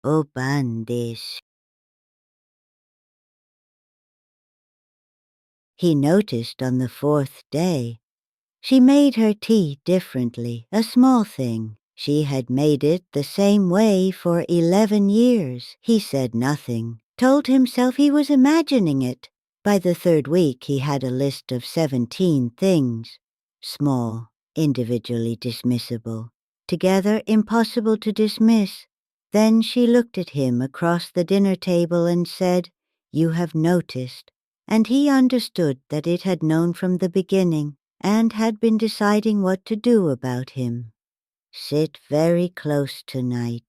おばんです. He noticed on the fourth day. She made her tea differently, a small thing. She had made it the same way for 11 years. He said nothing, told himself he was imagining it. By the third week, he had a list of 17 things. Small, individually dismissible. Together, impossible to dismiss. Then she looked at him across the dinner table and said, "You have noticed." And he understood that it had known from the beginning and had been deciding what to do about him. Sit very close tonight.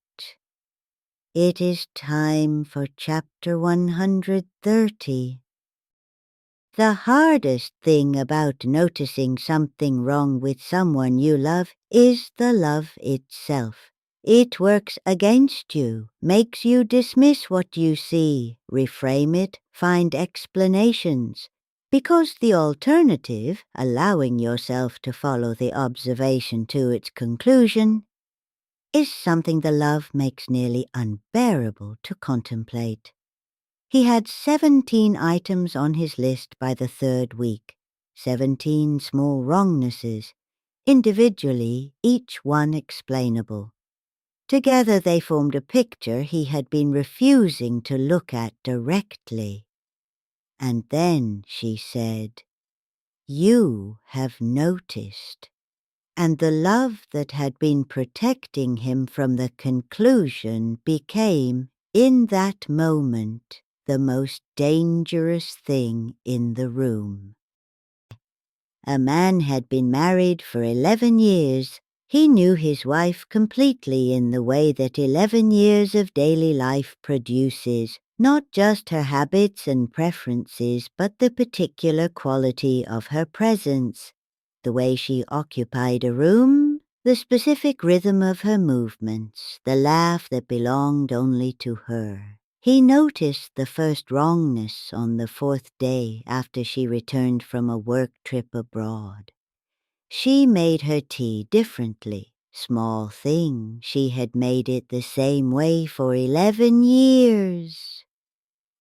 It is time for chapter 130. The hardest thing about noticing something wrong with someone you love is the love itself. It works against you, makes you dismiss what you see, reframe it, find explanations. Because the alternative, allowing yourself to follow the observation to its conclusion, is something the love makes nearly unbearable to contemplate. He had 17 items on his list by the third week, 17 small wrongnesses, individually each one explainable. Together they formed a picture he had been refusing to look at directly. And then she said, "You have noticed." And the love that had been protecting him from the conclusion became, in that moment, the most dangerous thing in the room. A man had been married for 11 years. He knew his wife completely in the way that 11 years of daily life produces, not just her habits and preferences, but the particular quality of her presence, the way she occupied a room, the specific rhythm of her movements, the laugh that belonged only to her. He noticed the first wrongness on the fourth day after she returned from a work trip abroad. She made her tea differently. Small thing, she had made it the same way for 11 years.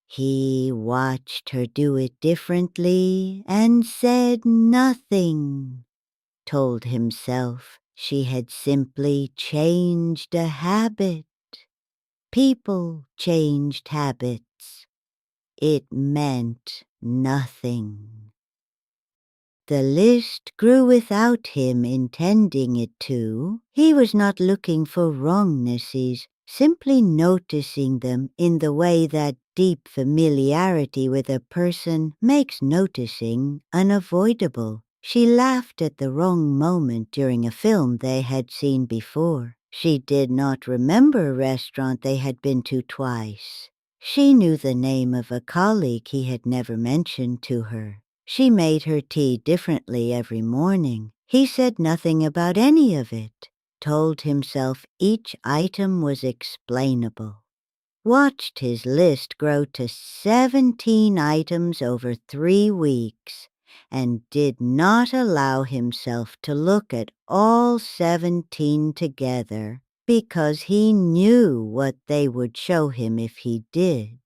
He watched her do it differently and said nothing. Told himself she had simply changed a habit. People changed habits. It meant nothing. The list grew without him intending it to. He was not looking for wrongnesses, simply noticing them in the way that deep familiarity with a person makes noticing unavoidable. She laughed at the wrong moment during a film they had seen before. She did not remember a restaurant they had been to twice. She knew the name of a colleague he had never mentioned to her. She made her tea differently every morning. He said nothing about any of it, told himself each item was explainable. Watched his list grow to 17 items over 3 weeks, and did not allow himself to look at all 17 together because he knew what they would show him if he did.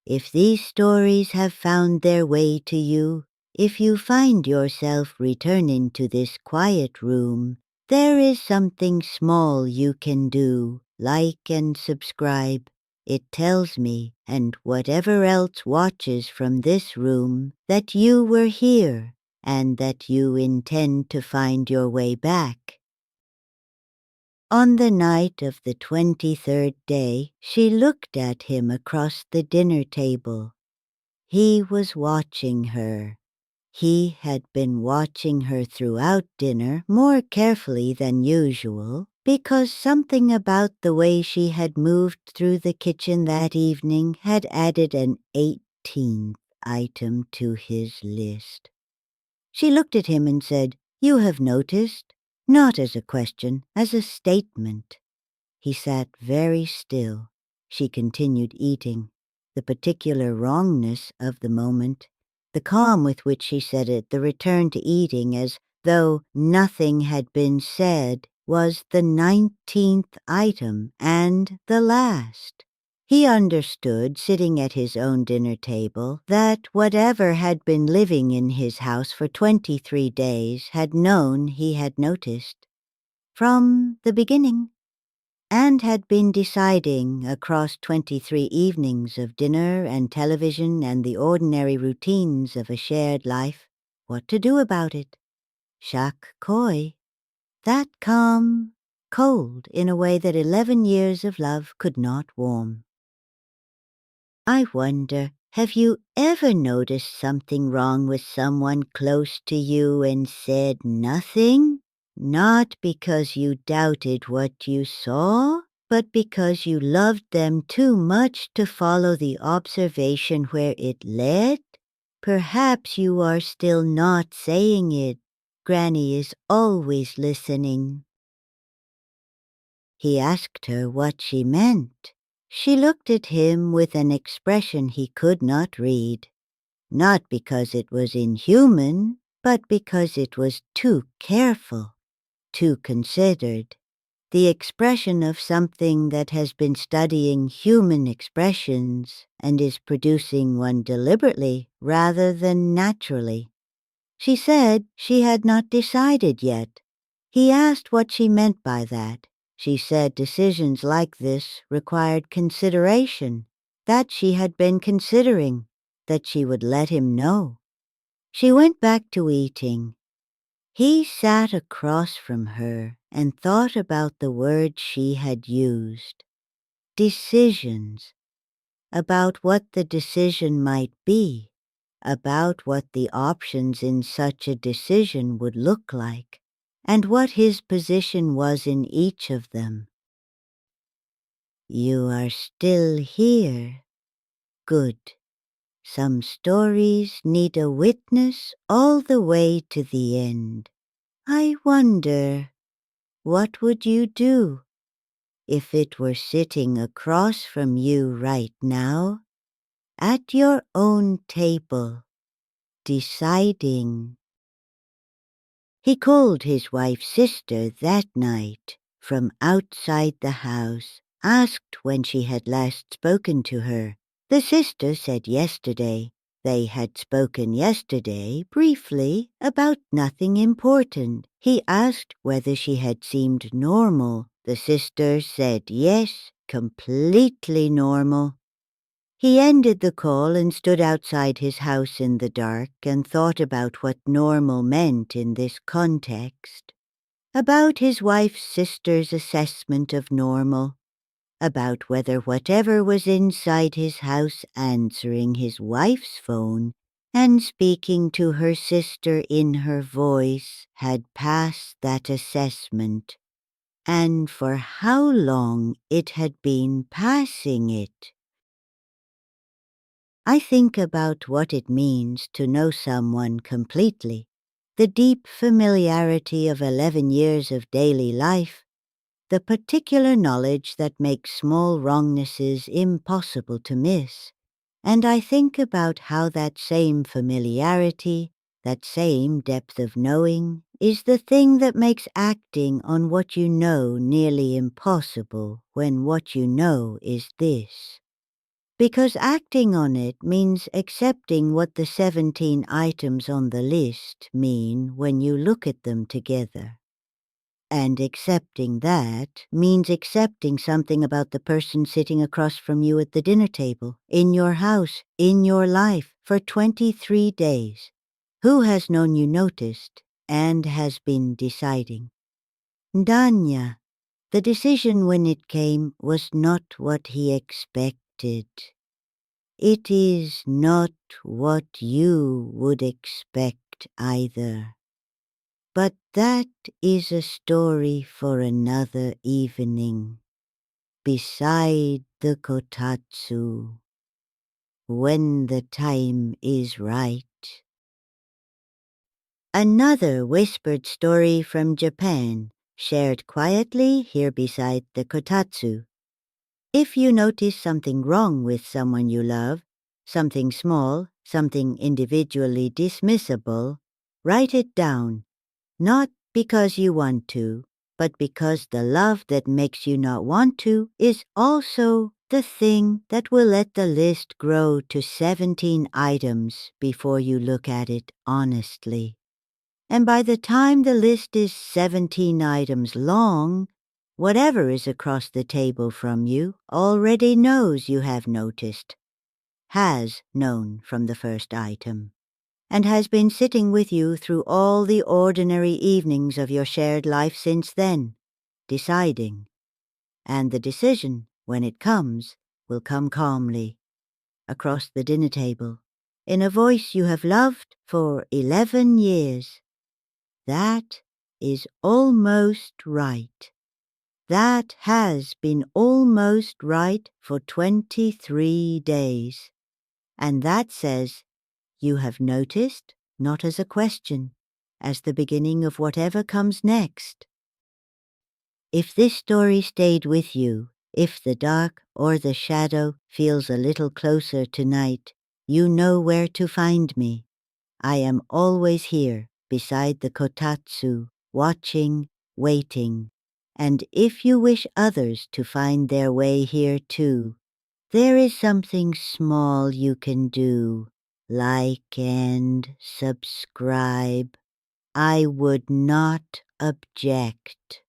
If these stories have found their way to you, if you find yourself returning to this quiet room, there is something small you can do. Like and subscribe. It tells me, and whatever else watches from this room, that you were here and that you intend to find your way back. On the night of the 23rd day, she looked at him across the dinner table. He was watching her. He had been watching her throughout dinner more carefully than usual, because something about the way she had moved through the kitchen that evening had added an 18th item to his list. She looked at him and said, "You have noticed?" Not as a question, as a statement. He sat very still. She continued eating. The particular wrongness of the moment, the calm with which she said it, the return to eating as though nothing had been said, was the 19th item and the last. He understood, sitting at his own dinner table, that whatever had been living in his house for 23 days had known he had noticed from the beginning, and had been deciding across 23 evenings of dinner and television and the ordinary routines of a shared life what to do about it. Shakkoi, that calm, cold in a way that 11 years of love could not warm. I wonder, have you ever noticed something wrong with someone close to you and said nothing? Not because you doubted what you saw, but because you loved them too much to follow the observation where it led? Perhaps you are still not saying it. Granny is always listening. He asked her what she meant. She looked at him with an expression he could not read, not because it was inhuman, but because it was too careful, too considered, the expression of something that has been studying human expressions and is producing one deliberately rather than naturally. She said she had not decided yet. He asked what she meant by that. She said decisions like this required consideration, that she had been considering, that she would let him know. She went back to eating. He sat across from her and thought about the words she had used. Decisions. About what the decision might be, about what the options in such a decision would look like, and what his position was in each of them. You are still here. Good. Some stories need a witness all the way to the end. I wonder, what would you do if it were sitting across from you right now, at your own table, deciding? He called his wife's sister that night from outside the house, asked when she had last spoken to her. The sister said yesterday. They had spoken yesterday, briefly, about nothing important. He asked whether she had seemed normal. The sister said yes, completely normal. He ended the call and stood outside his house in the dark and thought about what normal meant in this context, about his wife's sister's assessment of normal, about whether whatever was inside his house answering his wife's phone and speaking to her sister in her voice had passed that assessment, and for how long it had been passing it. I think about what it means to know someone completely, the deep familiarity of 11 years of daily life, the particular knowledge that makes small wrongnesses impossible to miss, and I think about how that same familiarity, that same depth of knowing, is the thing that makes acting on what you know nearly impossible when what you know is this. Because acting on it means accepting what the 17 items on the list mean when you look at them together. And accepting that means accepting something about the person sitting across from you at the dinner table, in your house, in your life, for 23 days, who has known you noticed and has been deciding. Ndanyaa, the decision when it came was not what he expected. It is not what you would expect either. But that is a story for another evening, beside the kotatsu, when the time is right. Another whispered story from Japan, shared quietly here beside the kotatsu. If you notice something wrong with someone you love, something small, something individually dismissible, write it down, not because you want to, but because the love that makes you not want to is also the thing that will let the list grow to 17 items before you look at it honestly. And by the time the list is 17 items long, whatever is across the table from you already knows you have noticed, has known from the first item, and has been sitting with you through all the ordinary evenings of your shared life since then, deciding. And the decision, when it comes, will come calmly, across the dinner table, in a voice you have loved for 11 years. That is almost right. That has been almost right for 23 days. And that says, you have noticed, not as a question, as the beginning of whatever comes next. If this story stayed with you, if the dark or the shadow feels a little closer tonight, you know where to find me. I am always here, beside the kotatsu, watching, waiting. And if you wish others to find their way here too, there is something small you can do. Like and subscribe. I would not object.